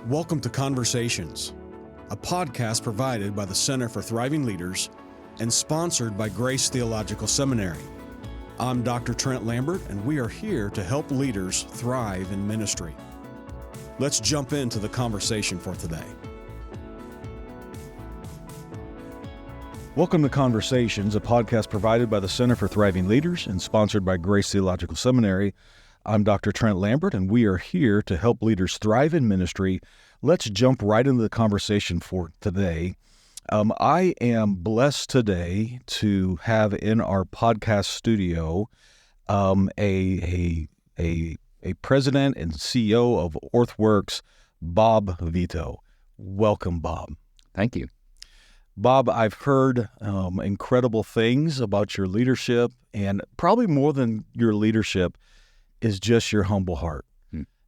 Welcome to Conversations, a podcast provided by the Center for Thriving Leaders and sponsored by Grace Theological Seminary. I'm Dr. Trent Lambert, and we are here to help leaders thrive in ministry. Let's jump into the conversation for today. Welcome to Conversations, a podcast provided by the Center for Thriving Leaders and sponsored by Grace Theological Seminary. I'm Dr. Trent Lambert, and we are here to help leaders thrive in ministry. Let's jump right into the conversation for today. I am blessed today to have in our podcast studio a president and CEO of OrthoWorx, Bob Vitoux. Welcome, Bob. Thank you. Bob, I've heard incredible things about your leadership, and probably more than your leadership is just your humble heart.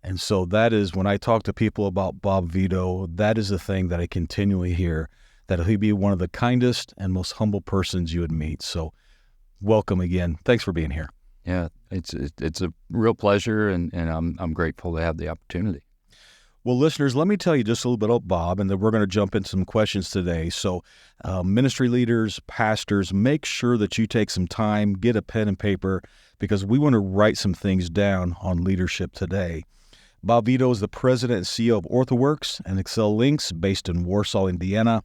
And so that is, when I talk to people about Bob Vitoux, that is the thing that I continually hear, that he'd be one of the kindest and most humble persons you would meet. So welcome again. Thanks for being here. Yeah, it's a real pleasure, and I'm grateful to have the opportunity. Well, listeners, let me tell you just a little bit about Bob, and then we're going to jump into some questions today. So ministry leaders, pastors, make sure that you take some time, get a pen and paper, because we want to write some things down on leadership today. Bob Vitoux is the president and CEO of OrthoWorx and Excel Links, based in Warsaw, Indiana.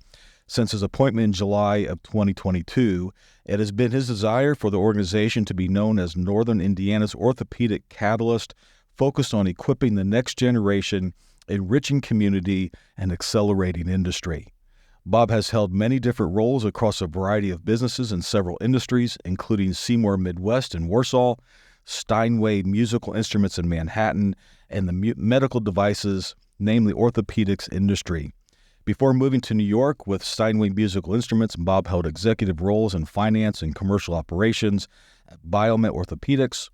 Since his appointment in July of 2022, it has been his desire for the organization to be known as Northern Indiana's orthopedic catalyst, focused on equipping the next generation, enriching community, and accelerating industry. Bob has held many different roles across a variety of businesses in several industries, including Seymour Midwest in Warsaw, Steinway Musical Instruments in Manhattan, and the medical devices, namely orthopedics industry. Before moving to New York with Steinway Musical Instruments, Bob held executive roles in finance and commercial operations at Biomet Orthopedics,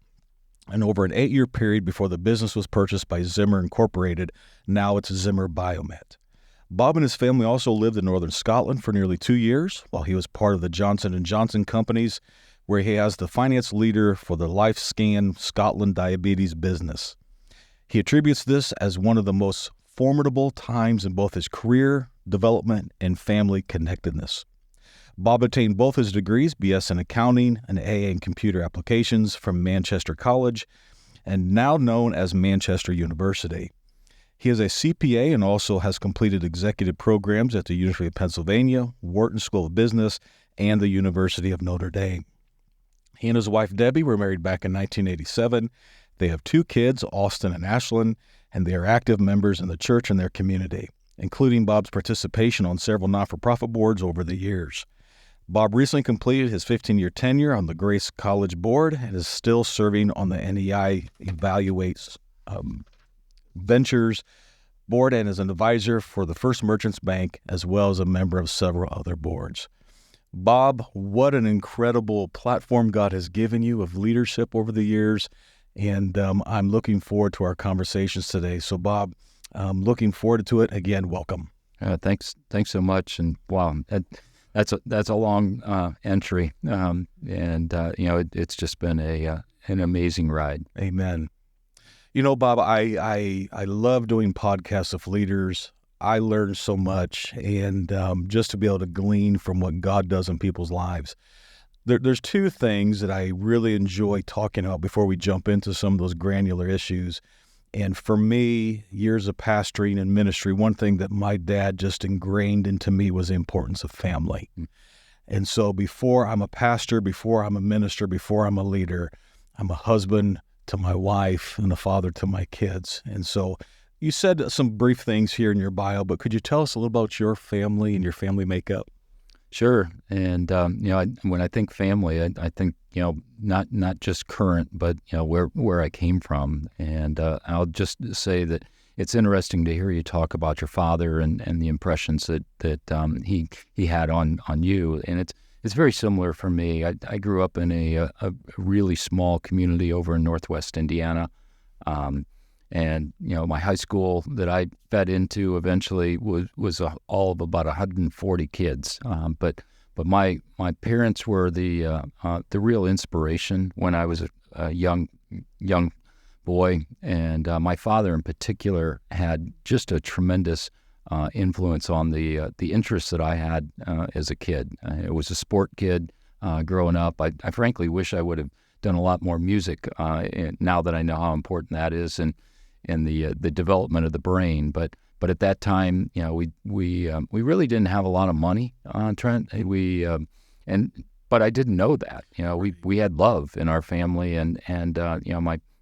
and over an 8-year period before the business was purchased by Zimmer Incorporated. Now it's Zimmer Biomet. Bob and his family also lived in northern Scotland for nearly 2 years while he was part of the Johnson & Johnson companies, where he has the finance leader for the Lifescan Scotland diabetes business. He attributes this as one of the most formidable times in both his career, development, and family connectedness. Bob obtained both his degrees, BS in accounting and AA in computer applications, from Manchester College, and now known as Manchester University. He is a CPA and also has completed executive programs at the University of Pennsylvania, Wharton School of Business, and the University of Notre Dame. He and his wife, Debbie, were married back in 1987. They have 2 kids, Austin and Ashlyn, and they are active members in the church and their community, including Bob's participation on several not-for-profit boards over the years. Bob recently completed his 15-year tenure on the Grace College Board and is still serving on the NEI Evaluates Ventures Board and is an advisor for the First Merchants Bank, as well as a member of several other boards. Bob, what an incredible platform God has given you of leadership over the years, and I'm looking forward to our conversations today. So, Bob, I'm looking forward to it. Again, welcome. Thanks so much, and wow, that's a long entry, and it's just been an amazing ride. Amen. You know, Bob, I love doing podcasts of leaders. I learn so much, and just to be able to glean from what God does in people's lives. There's 2 things that I really enjoy talking about before we jump into some of those granular issues. And for me, years of pastoring and ministry, one thing that my dad just ingrained into me was the importance of family. And so before I'm a pastor, before I'm a minister, before I'm a leader, I'm a husband to my wife and a father to my kids. And so you said some brief things here in your bio, but could you tell us a little about your family and your family makeup? Sure. And, when I think family, I think, not just current, but, where I came from. And I'll just say that it's interesting to hear you talk about your father and the impressions that he had on you. And it's very similar for me. I grew up in a really small community over in Northwest Indiana. And, my high school that I fed into eventually was all of about 140 kids. But my parents were the real inspiration when I was a young boy, and my father in particular had just a tremendous influence on the interests that I had as a kid. I was a sport kid growing up. I frankly wish I would have done a lot more music now that I know how important that is in the development of the brain. But at that time, we really didn't have a lot of money, Trent. But I didn't know that. We had love in our family, and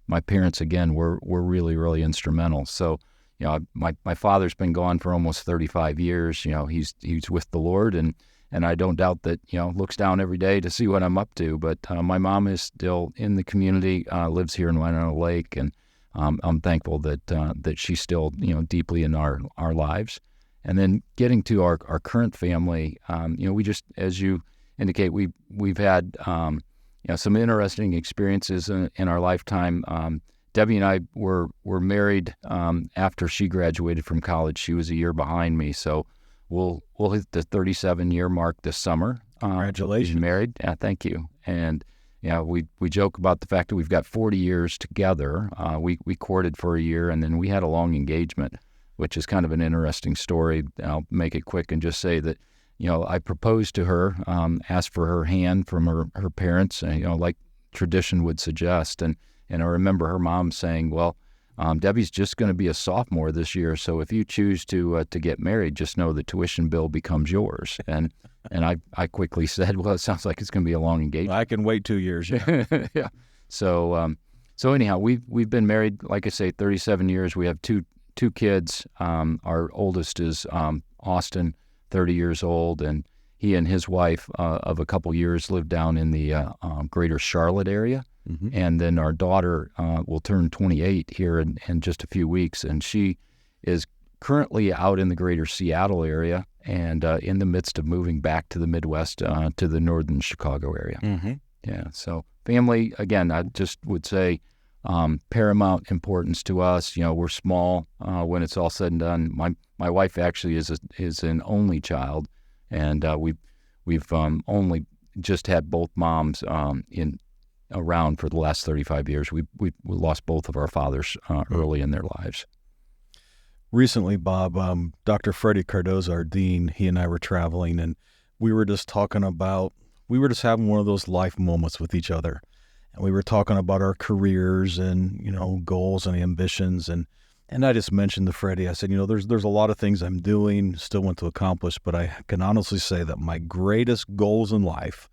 my parents again were really, really instrumental. So my father's been gone for almost 35 years. He's with the Lord, and I don't doubt that looks down every day to see what I'm up to. But my mom is still in the community, lives here in Winona Lake, and I'm thankful that she's still deeply in our lives. And then getting to our current family, we just, as you indicate, we've had some interesting experiences in our lifetime. Debbie and I were married after she graduated from college. She was a year behind me, so we'll hit the 37-year mark this summer. Congratulations. She's married. Yeah, thank you. And we joke about the fact that we've got 40 years together. We courted for a year, and then we had a long engagement, which is kind of an interesting story. I'll make it quick and just say that I proposed to her, asked for her hand from her parents, like tradition would suggest, and I remember her mom saying, "Well, Debbie's just going to be a sophomore this year, so if you choose to get married, just know the tuition bill becomes yours." And I quickly said, "Well, it sounds like it's going to be a long engagement. I can wait 2 years." Yeah. Yeah. So anyhow, we've been married, like I say, 37 years. We have two kids. Our oldest is Austin, 30 years old, and he and his wife of a couple years live down in the greater Charlotte area. Mm-hmm. And then our daughter will turn 28 here in just a few weeks, and she is currently out in the greater Seattle area and in the midst of moving back to the Midwest, to the northern Chicago area. Mm-hmm. Yeah, so family, again, I just would say paramount importance to us. We're small when it's all said and done. My wife actually is an only child, and we've only just had both moms around for the last 35 years. We lost both of our fathers early in their lives. Recently, Bob, Dr. Freddie Cardoza, our dean, he and I were traveling, and we were just having one of those life moments with each other. And we were talking about our careers and, goals and ambitions. And I just mentioned to Freddie, I said, there's a lot of things I'm doing, still want to accomplish, but I can honestly say that my greatest goals in life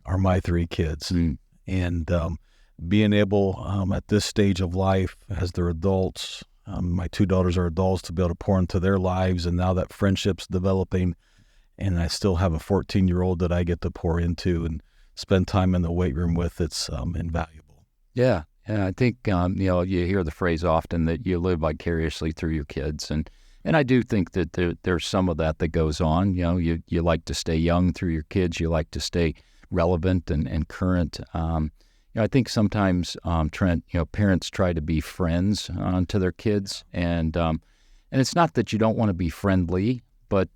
are my 3 kids. Mm. And being able at this stage of life, as they're adults, my 2 daughters are adults, to be able to pour into their lives, and now that friendship's developing, and I still have a 14-year-old that I get to pour into and spend time in the weight room with, it's invaluable. Yeah, I think you hear the phrase often that you live vicariously through your kids, and I do think that there's some of that goes on. You like to stay young through your kids. You like to stay relevant and current. I think sometimes, Trent, parents try to be friends to their kids, and it's not that you don't want to be friendly, but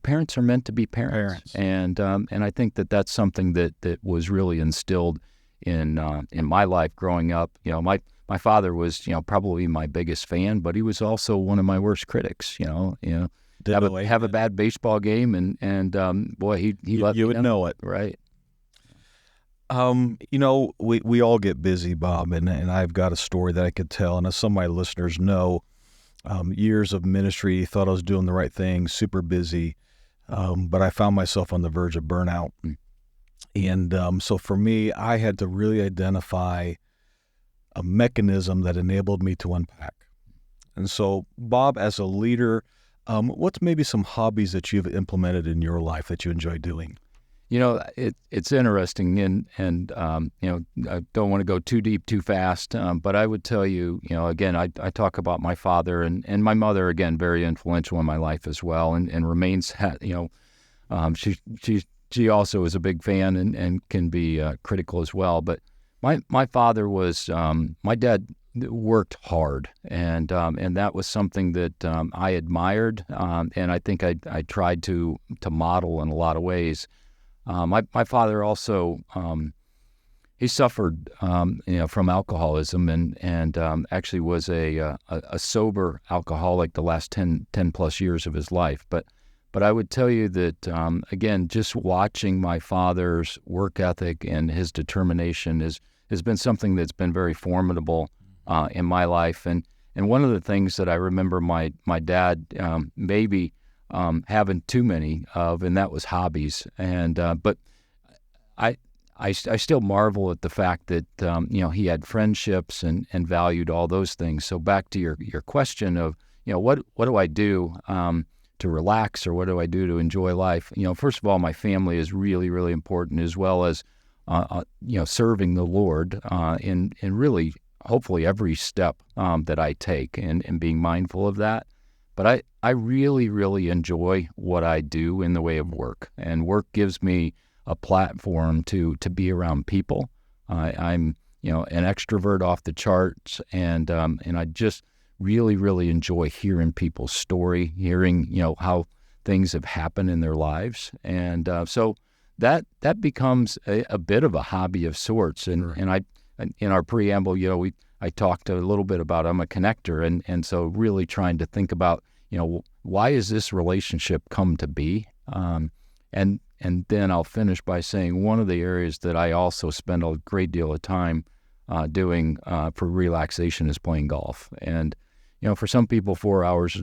parents are meant to be parents. And I think that's something that was really instilled in my life growing up. My father was probably my biggest fan, but he was also one of my worst critics. Have a bad baseball game, and boy, he let you would know it, right? We all get busy, Bob, and I've got a story that I could tell, and as some of my listeners know, years of ministry, thought I was doing the right thing, super busy, but I found myself on the verge of burnout. Mm. And so for me, I had to really identify a mechanism that enabled me to unpack. And so, Bob, as a leader, what's maybe some hobbies that you've implemented in your life that you enjoy doing? It's interesting, and I don't want to go too deep too fast, but I would tell you, again, I talk about my father and my mother, again, very influential in my life as well, and remains, she also is a big fan and can be critical as well. But my father was, my dad worked hard, and that was something that I admired, and I think I tried to model in a lot of ways. My father also he suffered, from alcoholism and actually was a sober alcoholic the last 10 plus years of his life. But I would tell you that, again, just watching my father's work ethic and his determination has been something that's been very formidable in my life. And one of the things that I remember my dad maybe having too many of, and that was hobbies. And but I still marvel at the fact that he had friendships and valued all those things. So back to your question of what do I do to relax, or what do I do to enjoy life? First of all, my family is really, really important, as well as serving the Lord in really hopefully every step that I take, and being mindful of that. But I really, really enjoy what I do in the way of work, and work gives me a platform to be around people. I'm an extrovert off the charts, and I just really, really enjoy hearing people's story, hearing how things have happened in their lives, and so that becomes a bit of a hobby of sorts. And Right. and I in our preamble, I talked a little bit about I'm a connector, and so really trying to think about why is this relationship come to be, and then I'll finish by saying one of the areas that I also spend a great deal of time doing for relaxation is playing golf. And for some people, 4 hours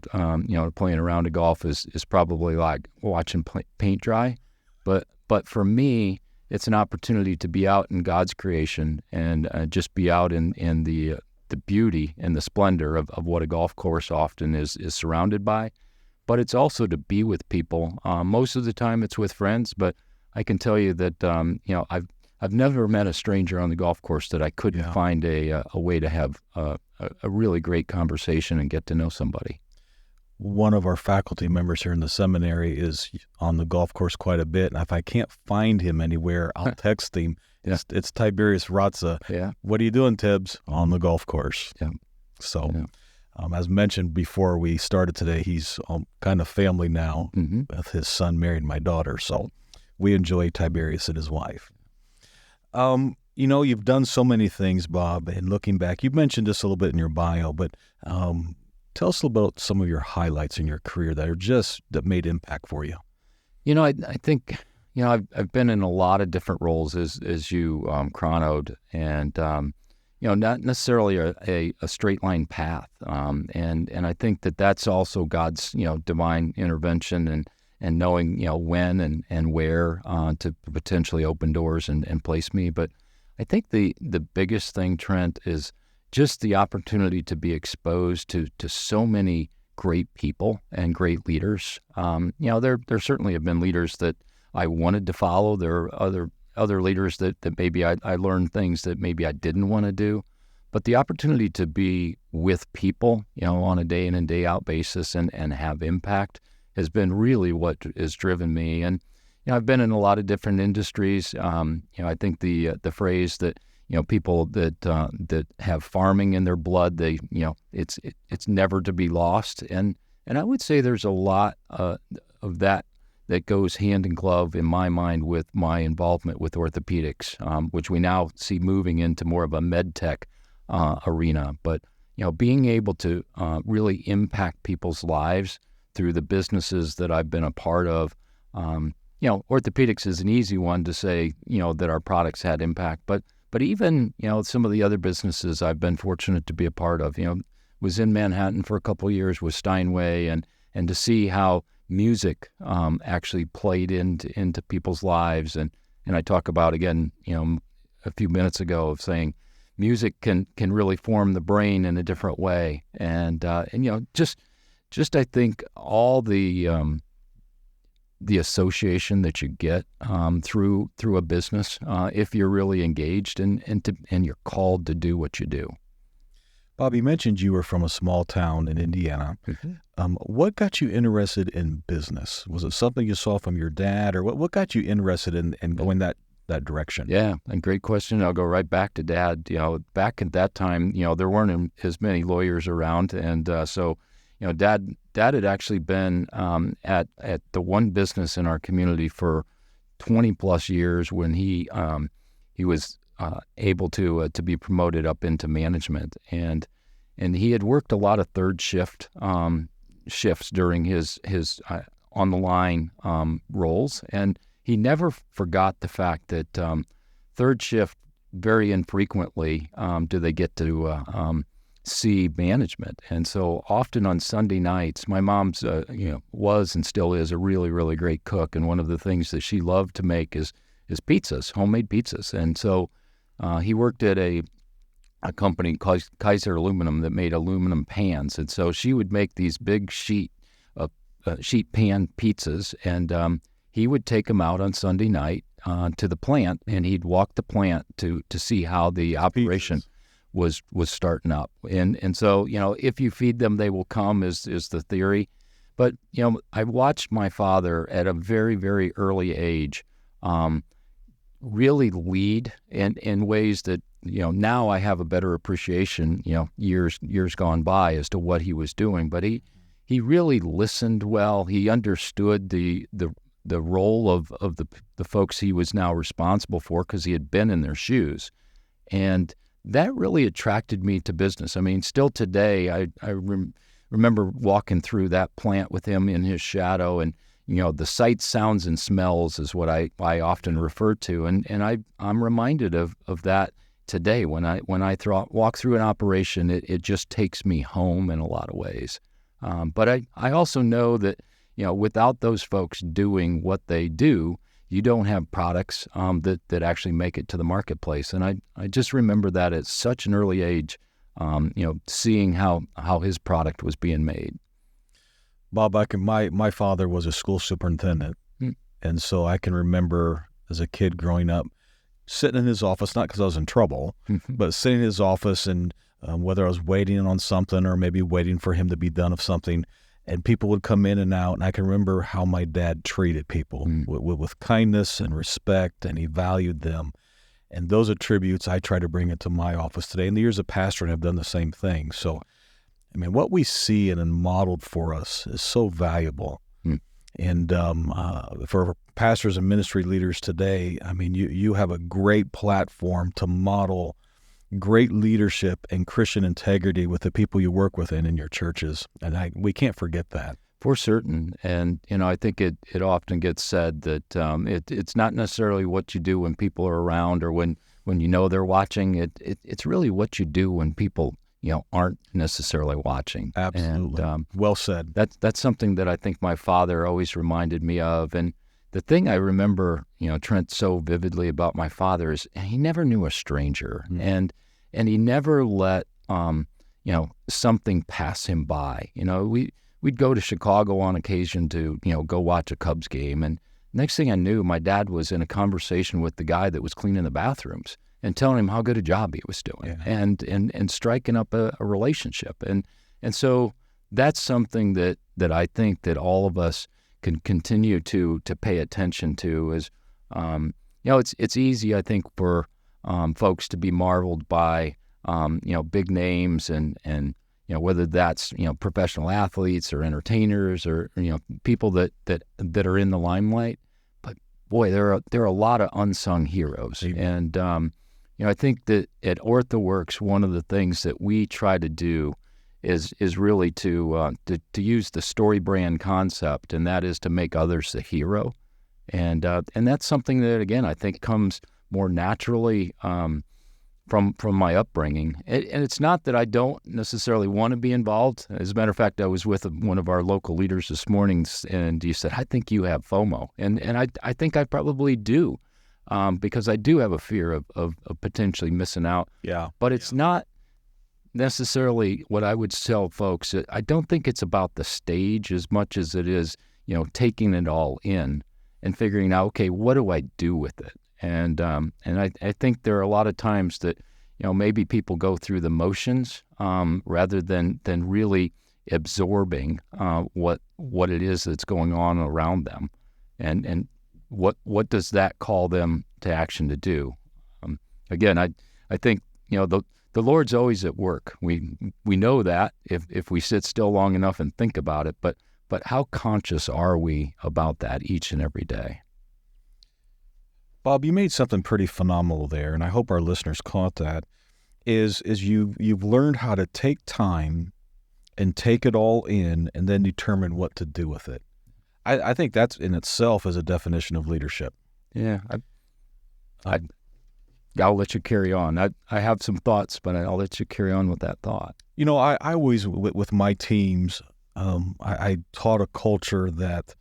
playing a round of golf is probably like watching paint dry, but for me, it's an opportunity to be out in God's creation and just be out in the beauty and the splendor of what a golf course often is surrounded by. But it's also to be with people. Most of the time it's with friends, but I can tell you that I've never met a stranger on the golf course that I couldn't find a way to have a really great conversation and get to know somebody. One of our faculty members here in the seminary is on the golf course quite a bit, and if I can't find him anywhere, I'll text him. Yeah. It's Tiberius Ratza. Yeah. What are you doing, Tibbs? On the golf course. Yeah. So, Yeah. As mentioned before we started today, he's kind of family now. Mm-hmm. With his son married my daughter, so we enjoy Tiberius and his wife. You've done so many things, Bob, and looking back, you mentioned this a little bit in your bio, but tell us a little about some of your highlights in your career that made impact for you. I think I've been in a lot of different roles as you chronoed, and not necessarily a straight line path, and I think that's also God's divine intervention and knowing when and where to potentially open doors and place me. But I think the biggest thing, Trent, is just the opportunity to be exposed to so many great people and great leaders. There certainly have been leaders that I wanted to follow. There are other leaders that maybe I learned things that maybe I didn't want to do. But the opportunity to be with people, on a day in and day out basis and have impact has been really what has driven me. And I've been in a lot of different industries. I think the phrase that people that have farming in their blood, it's never to be lost. And I would say there's a lot of that goes hand in glove in my mind with my involvement with orthopedics, which we now see moving into more of a med tech arena. But being able to really impact people's lives through the businesses that I've been a part of. Orthopedics is an easy one to say, that our products had impact, but even, some of the other businesses I've been fortunate to be a part of, was in Manhattan for a couple of years with Steinway, and to see how music actually played into people's lives. And I talk about, again, a few minutes ago of saying music can really form the brain in a different way. And just I think all the association that you get through a business, if you're really engaged and you're called to do what you do. Bob, you mentioned you were from a small town in Indiana. Mm-hmm. What got you interested in business? Was it something you saw from your dad, or what got you interested in going that direction? Yeah, and great question. I'll go right back to Dad. Back at that time, there weren't as many lawyers around, and so Dad had actually been at the one business in our community for 20 plus years when he was able to be promoted up into management, and he had worked a lot of third shifts during his on the line roles, and he never forgot the fact that third shift, very infrequently do they get to see management. And so often on Sunday nights, my mom's was and still is a really, really great cook, and one of the things that she loved to make is pizzas, homemade pizzas. And so he worked at a company called Kaiser Aluminum that made aluminum pans, and so she would make these big sheet pan pizzas, and he would take them out on Sunday night to the plant, and he'd walk the plant to see how the operation was starting up. And so, if you feed them, they will come is the theory. But, I watched my father at a very, very early age really lead in ways that, now I have a better appreciation, years gone by as to what he was doing. But he really listened well. He understood the role of the folks he was now responsible for, because he had been in their shoes. And that really attracted me to business. I mean, still today, I remember walking through that plant with him in his shadow, and the sights, sounds, and smells is what I often refer to, and I'm reminded of that today when I walk through an operation. It just takes me home in a lot of ways. But I also know that without those folks doing what they do, you don't have products that actually make it to the marketplace. And I just remember that at such an early age, seeing how his product was being made. Bob, my father was a school superintendent, and so I can remember as a kid growing up sitting in his office, not because I was in trouble, but sitting in his office, and whether I was waiting on something or maybe waiting for him to be done of something, and people would come in and out, and I can remember how my dad treated people with kindness and respect, and he valued them. And those attributes I try to bring into my office today. In the years of pastoring, I've done the same thing. So, I mean, what we see and modeled for us is so valuable. And for pastors and ministry leaders today, I mean, you have a great platform to model great leadership and Christian integrity with the people you work with in your churches. And we can't forget that. For certain. And, I think it often gets said that it's not necessarily what you do when people are around or when they're watching. It's really what you do when people, aren't necessarily watching. Absolutely. And, well said. That's something that I think my father always reminded me of. And the thing I remember, Trent, so vividly about my father is he never knew a stranger. And he never let, something pass him by. We'd go to Chicago on occasion to, go watch a Cubs game. And next thing I knew, my dad was in a conversation with the guy that was cleaning the bathrooms and telling him how good a job he was doing, and striking up a relationship. And so that's something that I think that all of us can continue to pay attention to is, it's easy, I think, for folks to be marveled by, big names and whether that's, professional athletes or entertainers or, people that are in the limelight. But boy, there are a lot of unsung heroes. Amen. And, I think that at OrthoWorx, one of the things that we try to do is really to use the story brand concept, and that is to make others the hero. And that's something that, again, I think comes more naturally from my upbringing. And it's not that I don't necessarily want to be involved. As a matter of fact, I was with one of our local leaders this morning, and he said, "I think you have FOMO." And I think I probably do, because I do have a fear of potentially missing out. Yeah. But it's not necessarily what I would tell folks. I don't think it's about the stage as much as it is, taking it all in and figuring out, okay, what do I do with it? And I think there are a lot of times that, maybe people go through the motions rather than really absorbing what it is that's going on around them, and what does that call them to action to do? Again, I think the Lord's always at work. We know that if we sit still long enough and think about it, but how conscious are we about that each and every day? Bob, you made something pretty phenomenal there, and I hope our listeners caught that, is you've learned how to take time and take it all in and then determine what to do with it. I think that's in itself is a definition of leadership. Yeah, I'll let you carry on. I have some thoughts, but I'll let you carry on with that thought. You know, I always, with my teams, I taught a culture that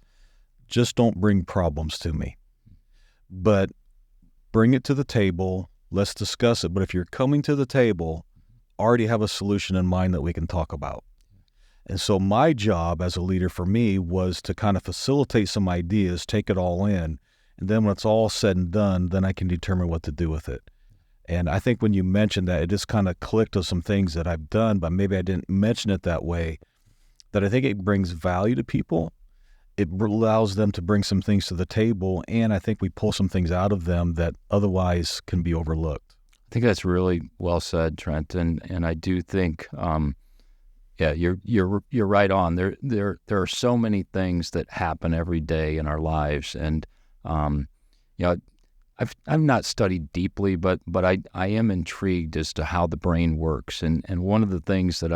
just don't bring problems to me, but bring it to the table. Let's discuss it. But if you're coming to the table, already have a solution in mind that we can talk about. And so my job as a leader for me was to kind of facilitate some ideas, take it all in, and then when it's all said and done, then I can determine what to do with it. And I think when you mentioned that, it just kind of clicked of some things that I've done, but maybe I didn't mention it that way, that I think it brings value to people. It allows them to bring some things to the table, and I think we pull some things out of them that otherwise can be overlooked. I think that's really well said, Trent, and I do think, you're right on. There are so many things that happen every day in our lives, and I've not studied deeply, but I am intrigued as to how the brain works, and one of the things that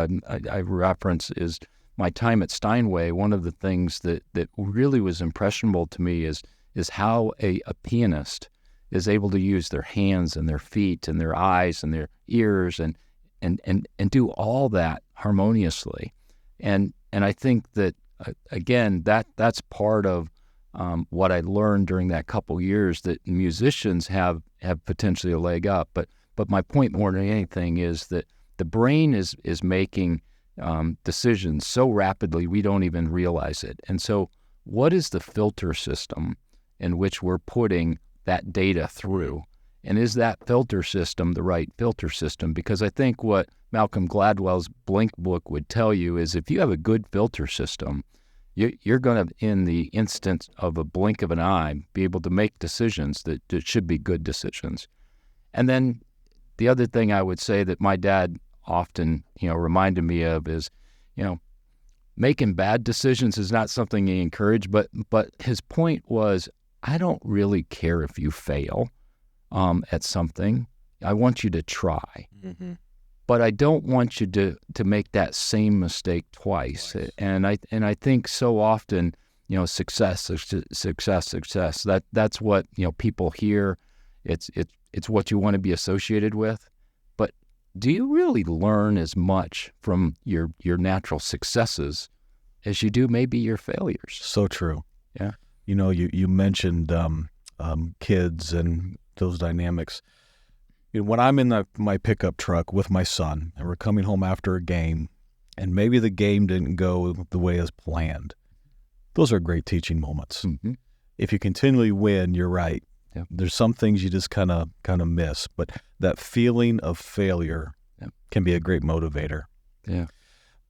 I reference is my time at Steinway. One of the things that really was impressionable to me is how a pianist is able to use their hands and their feet and their eyes and their ears and do all that harmoniously. And I think that, again, that's part of what I learned during that couple years, that musicians have potentially a leg up. But my point more than anything is that the brain is making decisions so rapidly we don't even realize it. And so what is the filter system in which we're putting that data through? And is that filter system the right filter system? Because I think what Malcolm Gladwell's Blink book would tell you is if you have a good filter system, you're going to, in the instance of a blink of an eye, be able to make decisions that should be good decisions. And then the other thing I would say that my dad often, reminded me of is, making bad decisions is not something he encouraged, but his point was, I don't really care if you fail at something. I want you to try. Mm-hmm. But I don't want you to make that same mistake twice. And I think so often, success. That's what people hear. It's what you want to be associated with. But do you really learn as much from your natural successes as you do maybe your failures? So true. Yeah. You mentioned kids and those dynamics. When I'm in my pickup truck with my son and we're coming home after a game and maybe the game didn't go the way as planned, those are great teaching moments. Mm-hmm. If you continually win, you're right. Yeah. There's some things you just kind of miss, but that feeling of failure can be a great motivator. Yeah.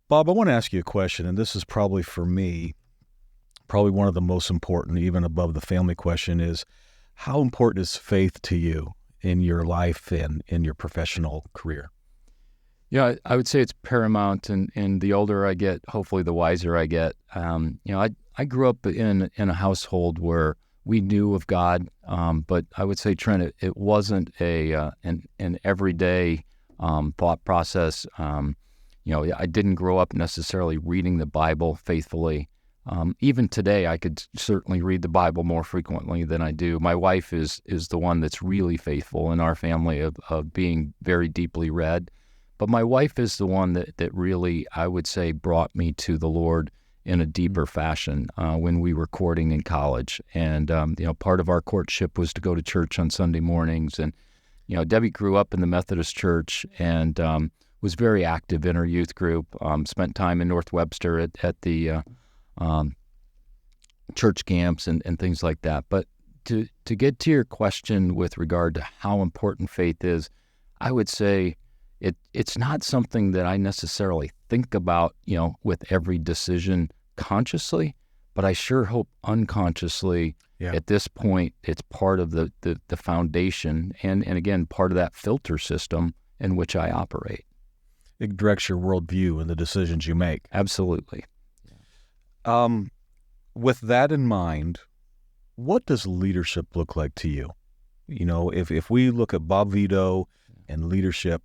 Bob, I want to ask you a question, and this is probably for me, probably one of the most important, even above the family question, is how important is faith to you in your life and in your professional career? Yeah, I would say it's paramount, and the older I get, hopefully the wiser I get. I grew up in a household where we knew of God, but I would say, Trent, it wasn't an everyday thought process. I didn't grow up necessarily reading the Bible faithfully. Even today, I could certainly read the Bible more frequently than I do. My wife is the one that's really faithful in our family of being very deeply read. But my wife is the one that really, I would say, brought me to the Lord in a deeper fashion when we were courting in college. And, part of our courtship was to go to church on Sunday mornings. And, Debbie grew up in the Methodist Church and was very active in her youth group, spent time in North Webster at the church camps and things like that. But to get to your question with regard to how important faith is, I would say it's not something that I necessarily think about, with every decision consciously, but I sure hope unconsciously at this point it's part of the foundation and again, part of that filter system in which I operate. It directs your worldview and the decisions you make. Absolutely. With that in mind, what does leadership look like to you? If we look at Bob Vitoux and leadership,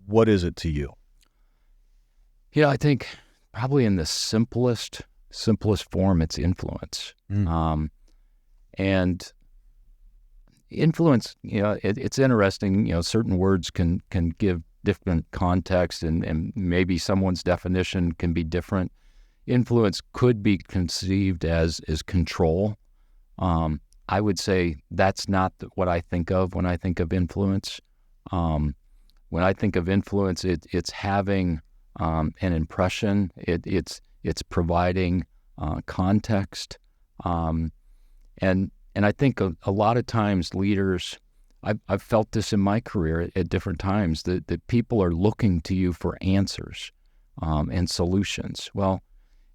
what is it to you? I think probably in the simplest form, it's influence. And influence, it's interesting. Certain words can give different context, and maybe someone's definition can be different. Influence could be conceived as control. I would say that's not what I think of when I think of influence. When I think of influence, it's having an impression. It's providing context, and I think a lot of times leaders, I've felt this in my career at different times, that people are looking to you for answers and solutions. Well,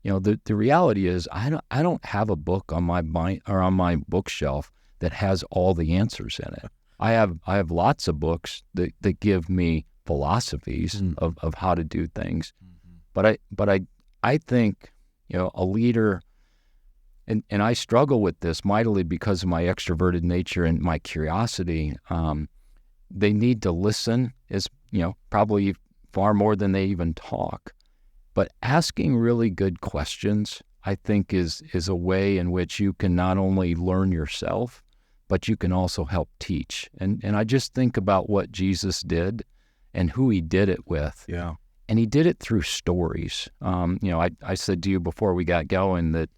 the reality is I don't have a book on my bookshelf that has all the answers in it. I have lots of books that give me philosophies of how to do things, but I think a leader, and I struggle with this mightily because of my extroverted nature and my curiosity. They need to listen, is probably far more than they even talk. But asking really good questions, I think, is a way in which you can not only learn yourself, but you can also help teach. And I just think about what Jesus did and who he did it with. Yeah. And he did it through stories. I said to you before we got going that,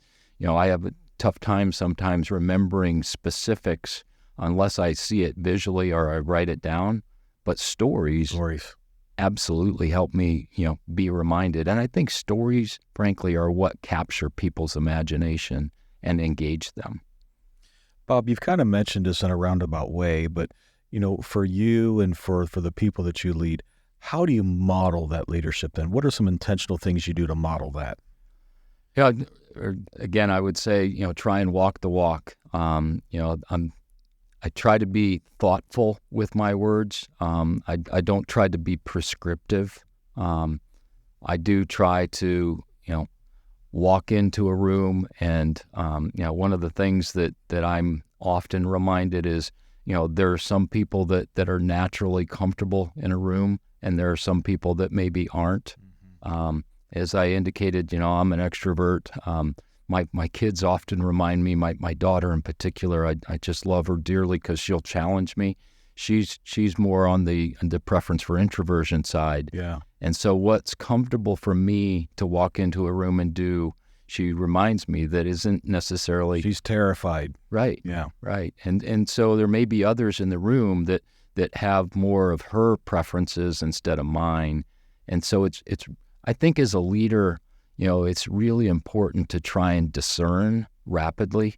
I have a tough time sometimes remembering specifics unless I see it visually or I write it down. But stories absolutely help me, be reminded. And I think stories, frankly, are what capture people's imagination and engage them. Bob, you've kind of mentioned this in a roundabout way, but, for you and for the people that you lead, how do you model that leadership then? What are some intentional things you do to model that? Yeah, again, I would say, try and walk the walk. I try to be thoughtful with my words. I don't try to be prescriptive. I do try to, walk into a room and, one of the things that I'm often reminded is, there are some people that are naturally comfortable in a room, and there are some people that maybe aren't. As I indicated, I'm an extrovert. My kids often remind me, my daughter in particular, I just love her dearly because she'll challenge me. She's more on the preference for introversion side. Yeah. And so what's comfortable for me to walk into a room and do, she reminds me that isn't necessarily... She's terrified. Right. Yeah. Right. And so there may be others in the room that have more of her preferences instead of mine. And so it's I think as a leader, it's really important to try and discern rapidly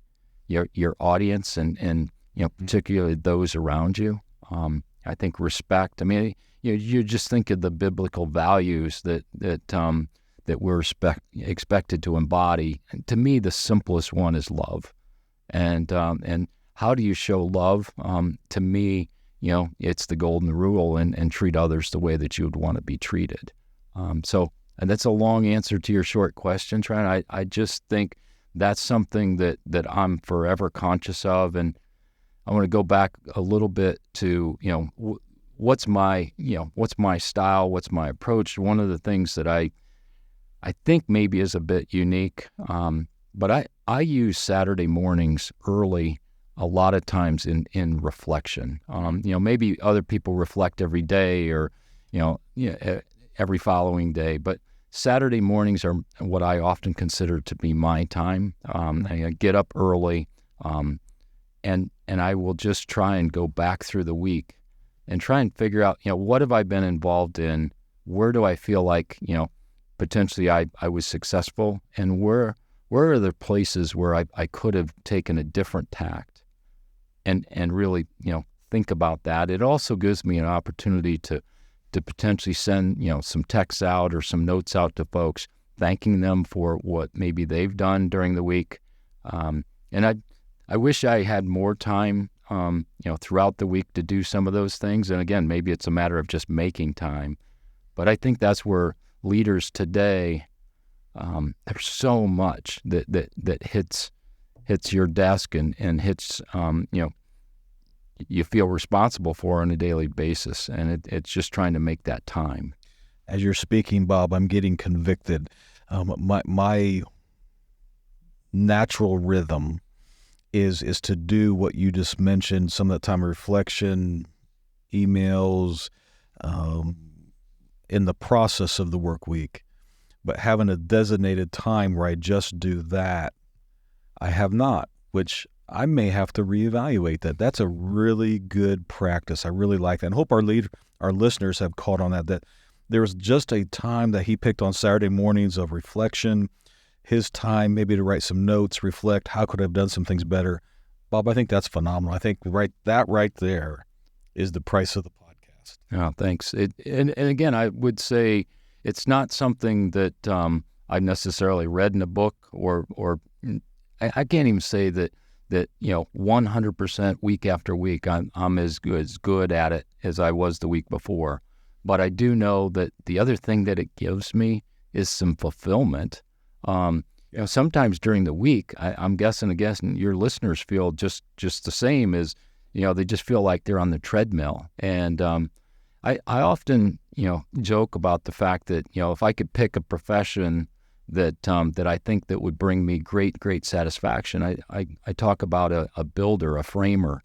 your audience and particularly those around you. I think respect. I mean, you just think of the biblical values that we're expected to embody. And to me, the simplest one is love. And how do you show love? To me, it's the golden rule, and treat others the way that you would want to be treated. And that's a long answer to your short question, Trent. I just think that's something that I'm forever conscious of. And I want to go back a little bit to, what's my style, what's my approach. One of the things that I think maybe is a bit unique, but I use Saturday mornings early a lot of times in reflection. Maybe other people reflect every day or, every following day, but Saturday mornings are what I often consider to be my time. I get up early, and I will just try and go back through the week and try and figure out, what have I been involved in? Where do I feel like, potentially I was successful, and where are the places where I could have taken a different tact, and really, think about that. It also gives me an opportunity to potentially send, some texts out or some notes out to folks, thanking them for what maybe they've done during the week. And I wish I had more time, throughout the week to do some of those things. And again, maybe it's a matter of just making time. But I think that's where leaders today, there's so much that hits your desk and hits, you feel responsible for on a daily basis, and it's just trying to make that time. As you're speaking, Bob, I'm getting convicted. My natural rhythm is to do what you just mentioned, some of that time of reflection, emails, in the process of the work week. But having a designated time where I just do that, I have not, which I may have to reevaluate that. That's a really good practice. I really like that. And hope our listeners have caught on that there was just a time that he picked on Saturday mornings of reflection, his time maybe to write some notes, reflect, how could I have done some things better? Bob, I think that's phenomenal. I think right there is the price of the podcast. Oh, thanks. And again, I would say it's not something that I necessarily read in a book or I can't even say that 100% week after week I'm as good at it as I was the week before. But I do know that the other thing that it gives me is some fulfillment. Sometimes during the week, I'm guessing your listeners feel just the same as, they just feel like they're on the treadmill. And I often, joke about the fact that, if I could pick a profession that I think that would bring me great satisfaction, I talk about a builder, a framer.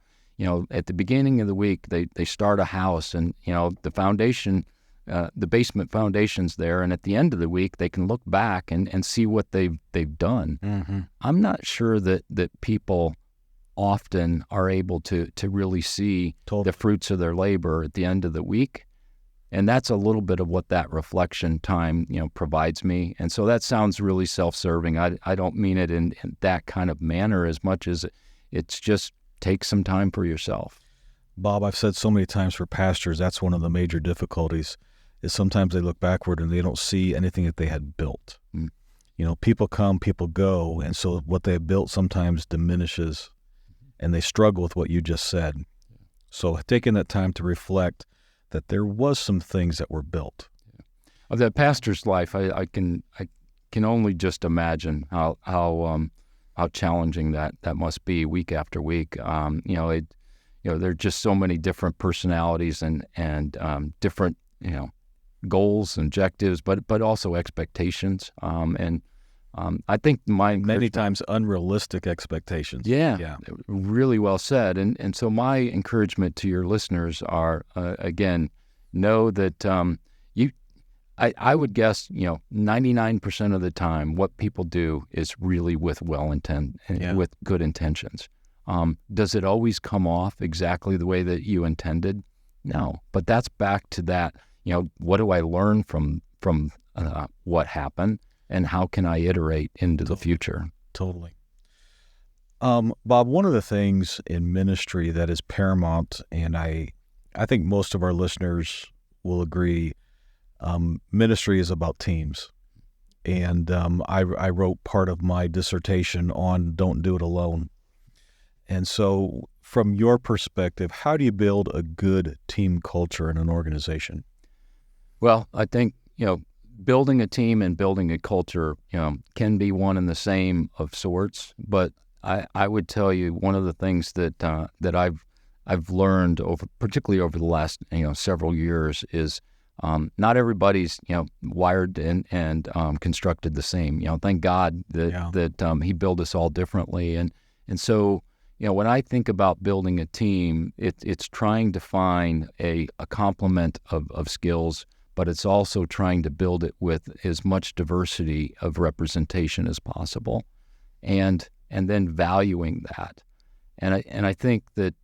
At the beginning of the week, they start a house and, the foundation, the basement foundation's there. And at the end of the week, they can look back and see what they've done. Mm-hmm. I'm not sure that people often are able to really see the fruits of their labor at the end of the week. And that's a little bit of what that reflection time, provides me. And so that sounds really self-serving. I don't mean it in that kind of manner as much as it's just take some time for yourself. Bob, I've said so many times for pastors, that's one of the major difficulties is sometimes they look backward and they don't see anything that they had built. Mm. People come, people go. And so what they have built sometimes diminishes and they struggle with what you just said. So taking that time to reflect that there was some things that were built. Of that pastor's life, I can only just imagine how challenging that must be week after week. There are just so many different personalities and different goals, objectives, but also expectations. I think many times unrealistic expectations. Yeah, really well said. And so my encouragement to your listeners are again, know that I would guess 99% of the time what people do is really with with good intentions. Does it always come off exactly the way that you intended? No, but that's back to that. What do I learn from what happened, and how can I iterate into the future? Totally. Bob, one of the things in ministry that is paramount, and I think most of our listeners will agree, ministry is about teams. And I wrote part of my dissertation on don't do it alone. And so from your perspective, how do you build a good team culture in an organization? Well, I think, building a team and building a culture, can be one and the same of sorts. But I would tell you one of the things that I've learned particularly over the last several years is not everybody's wired and constructed the same. Thank God that He built us all differently. And so when I think about building a team, it's trying to find a complement of skills, but it's also trying to build it with as much diversity of representation as possible, and then valuing that. And I think that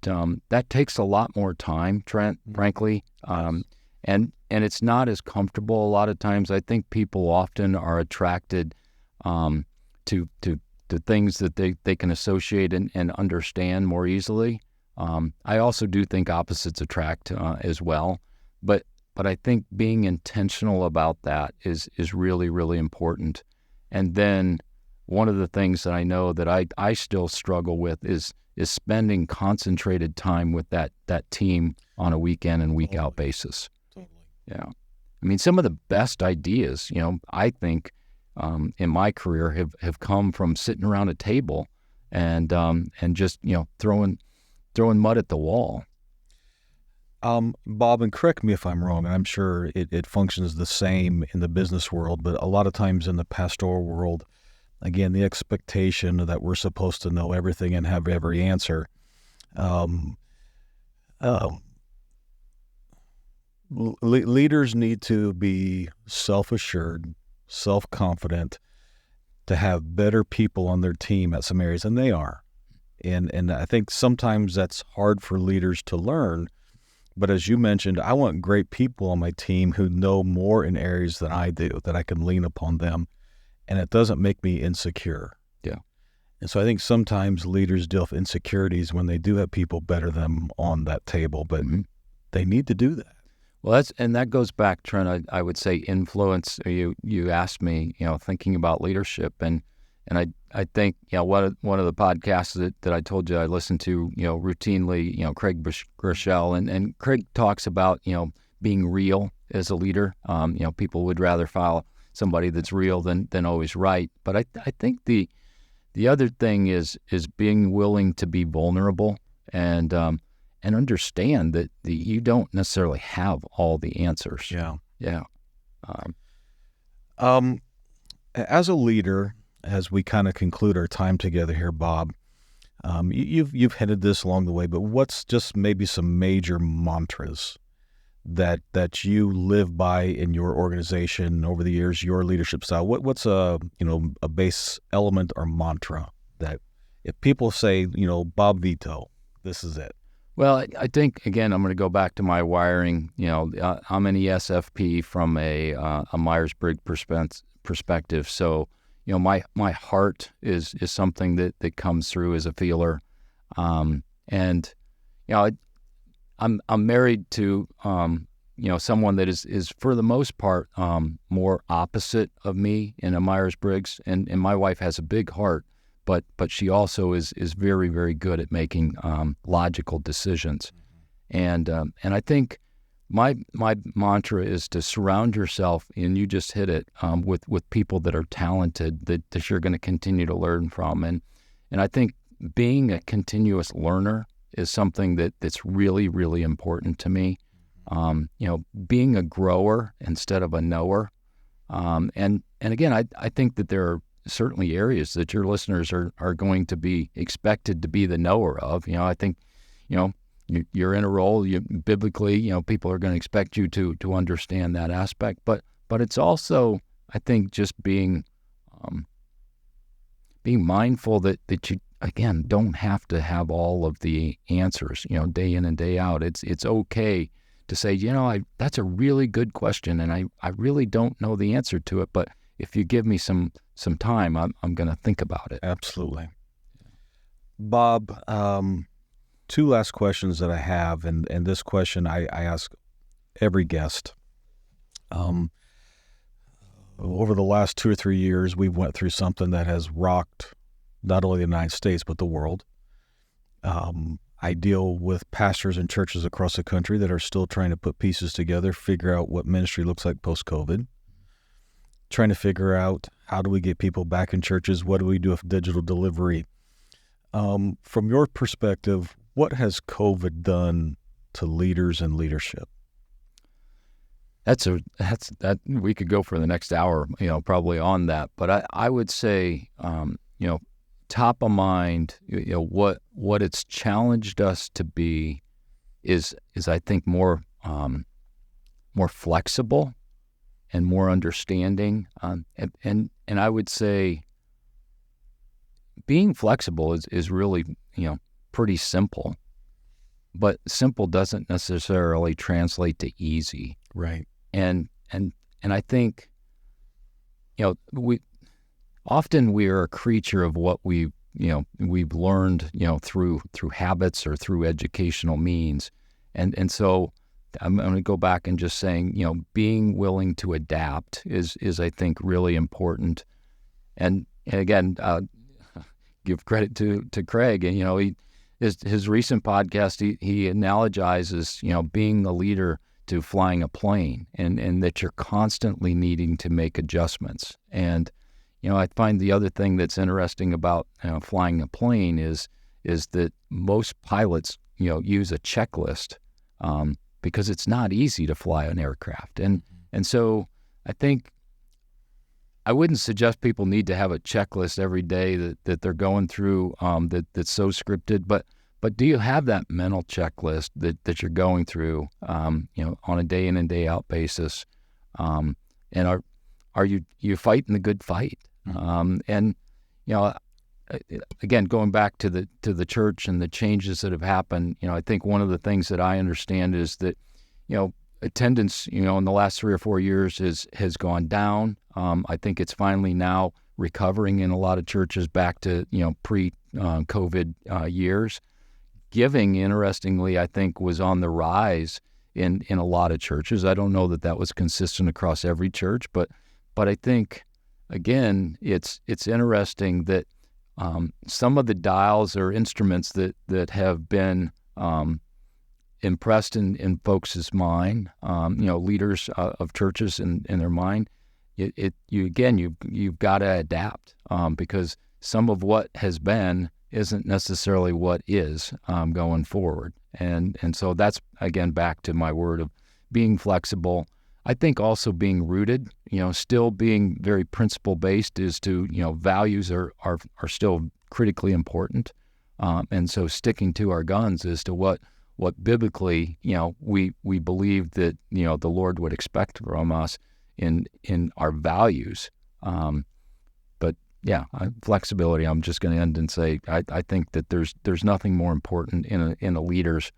that takes a lot more time, Trent, frankly, and it's not as comfortable a lot of times. I think people often are attracted to things that they can associate and understand more easily. I also do think opposites attract as well, but I think being intentional about that is really, really important. And then one of the things that I know that I still struggle with is spending concentrated time with that team on a week in and week out basis. Totally. Yeah. I mean, some of the best ideas, I think in my career have come from sitting around a table and just, throwing throwing mud at the wall. Bob, and correct me if I'm wrong, and I'm sure it functions the same in the business world, but a lot of times in the pastoral world, again, the expectation that we're supposed to know everything and have every answer. Leaders need to be self-assured, self-confident, to have better people on their team at some areas, and they are. And I think sometimes that's hard for leaders to learn. But as you mentioned, I want great people on my team who know more in areas than I do, that I can lean upon them, and it doesn't make me insecure. Yeah. And so I think sometimes leaders deal with insecurities when they do have people better than them on that table, but they need to do that. Well, that goes back, Trent. I would say influence. You asked me, thinking about leadership, and I think one of the podcasts that I told you I listen to routinely, Craig Groeschel, and Craig talks about being real as a leader. People would rather follow somebody that's real than always right. But I think the other thing is being willing to be vulnerable and understand that you don't necessarily have all the answers. Yeah. As a leader, as we kind of conclude our time together here, Bob, you've headed this along the way, but what's just maybe some major mantras that you live by in your organization over the years, your leadership style? What's a base element or mantra that if people say, Bob Vitoux, this is it? Well, I think, again, I'm going to go back to my wiring. I'm an ESFP from a Myers-Briggs perspective. So, my heart is something that comes through as a feeler. I'm married to, someone that is for the most part, more opposite of me in a Myers-Briggs. And my wife has a big heart, but she also is very, very good at making logical decisions. And I think my mantra is to surround yourself, and you just hit it, with people that are talented, that you're going to continue to learn from. And I think being a continuous learner is something that's really, really important to me. Being a grower instead of a knower. And again, I think that there are certainly areas that your listeners are going to be expected to be the knower of. I think, you're in a role, biblically, people are going to expect you to understand that aspect. But it's also, I think, just being mindful that you, again, don't have to have all of the answers, day in and day out. It's okay to say, that's a really good question, and I really don't know the answer to it, but if you give me some time, I'm going to think about it. Absolutely. Bob, two last questions that I have, and this question I ask every guest. Over the last 2 or 3 years, we've went through something that has rocked not only the United States, but the world. I deal with pastors and churches across the country that are still trying to put pieces together, figure out what ministry looks like post-COVID, trying to figure out how do we get people back in churches, what do we do with digital delivery. From your perspective, what has COVID done to leaders and leadership? That's we could go for the next hour, probably on that. But I would say, top of mind, what it's challenged us to be is I think more flexible and more understanding. And I would say being flexible is really, pretty simple, but simple doesn't necessarily translate to easy. Right. And I think, we are a creature of what we've learned, through habits or through educational means. And so I'm going to go back and just saying, being willing to adapt is I think really important. And again, give credit to Craig, and his recent podcast, he analogizes, being a leader to flying a plane, and that you're constantly needing to make adjustments. And I find the other thing that's interesting about flying a plane is that most pilots use a checklist because it's not easy to fly an aircraft. And so I think I wouldn't suggest people need to have a checklist every day that they're going through that's so scripted, but do you have that mental checklist that you're going through on a day in and day out basis? And are you fighting the good fight? And again, going back to the church and the changes that have happened, I think one of the things that I understand is that attendance, in the last 3 or 4 years has gone down. I think it's finally now recovering in a lot of churches back to pre-COVID years. Giving, interestingly, I think was on the rise in a lot of churches. I don't know that was consistent across every church, but I think again it's interesting that some of the dials or instruments that have been impressed in folks' mind, leaders of churches in their mind, you've got to adapt because some of what has been isn't necessarily what is going forward. And so that's, again, back to my word of being flexible. I think also being rooted, still being very principle-based is to, values are still critically important. And so sticking to our guns as to what biblically, we believe that, the Lord would expect from us in our values. But yeah, flexibility. I'm just going to end and say I think that there's nothing more important in a leader's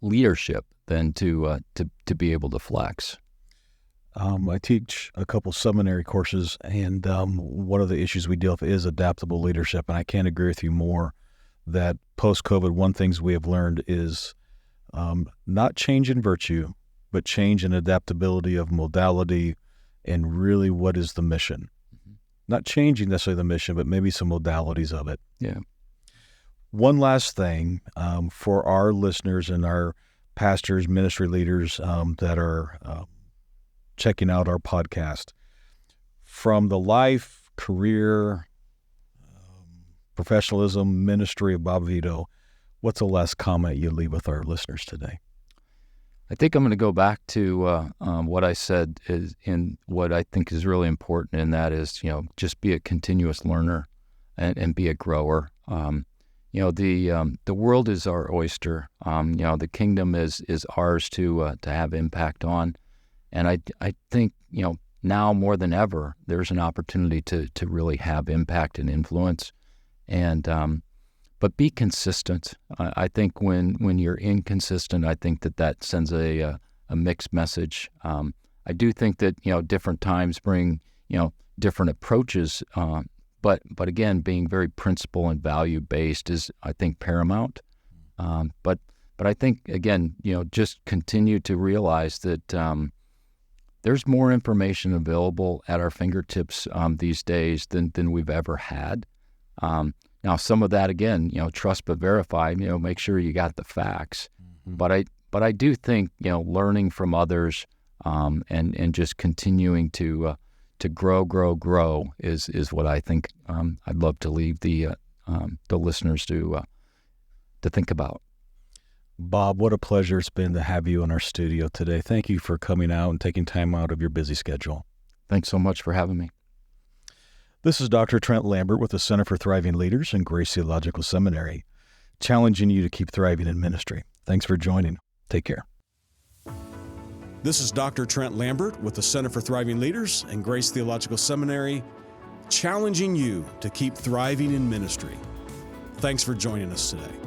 leadership than to be able to flex. I teach a couple seminary courses, and one of the issues we deal with is adaptable leadership. And I can't agree with you more that post-COVID, one things we have learned is not change in virtue, but change in adaptability of modality and really what is the mission. Not changing necessarily the mission, but maybe some modalities of it. Yeah. One last thing for our listeners and our pastors, ministry leaders that are checking out our podcast. From the life, career, professionalism, ministry of Bob Vitoux, what's the last comment you leave with our listeners today? I think I'm going to go back to what I said is in what I think is really important, and that is, just be a continuous learner and be a grower. The world is our oyster. The kingdom is ours to have impact on, and I think now more than ever there's an opportunity to really have impact and influence, and but be consistent. I think when you're inconsistent, I think that sends a mixed message. I do think that different times bring different approaches. But again, being very principle and value based is, I think, paramount. But I think again, just continue to realize that there's more information available at our fingertips these days than we've ever had. Now, some of that again, trust but verify. Make sure you got the facts. Mm-hmm. But I do think learning from others and just continuing to grow is what I think I'd love to leave the listeners to think about. Bob, what a pleasure it's been to have you in our studio today. Thank you for coming out and taking time out of your busy schedule. Thanks so much for having me. This is Dr. Trent Lambert with the Center for Thriving Leaders and Grace Theological Seminary, challenging you to keep thriving in ministry. Thanks for joining. Take care. This is Dr. Trent Lambert with the Center for Thriving Leaders and Grace Theological Seminary, challenging you to keep thriving in ministry. Thanks for joining us today.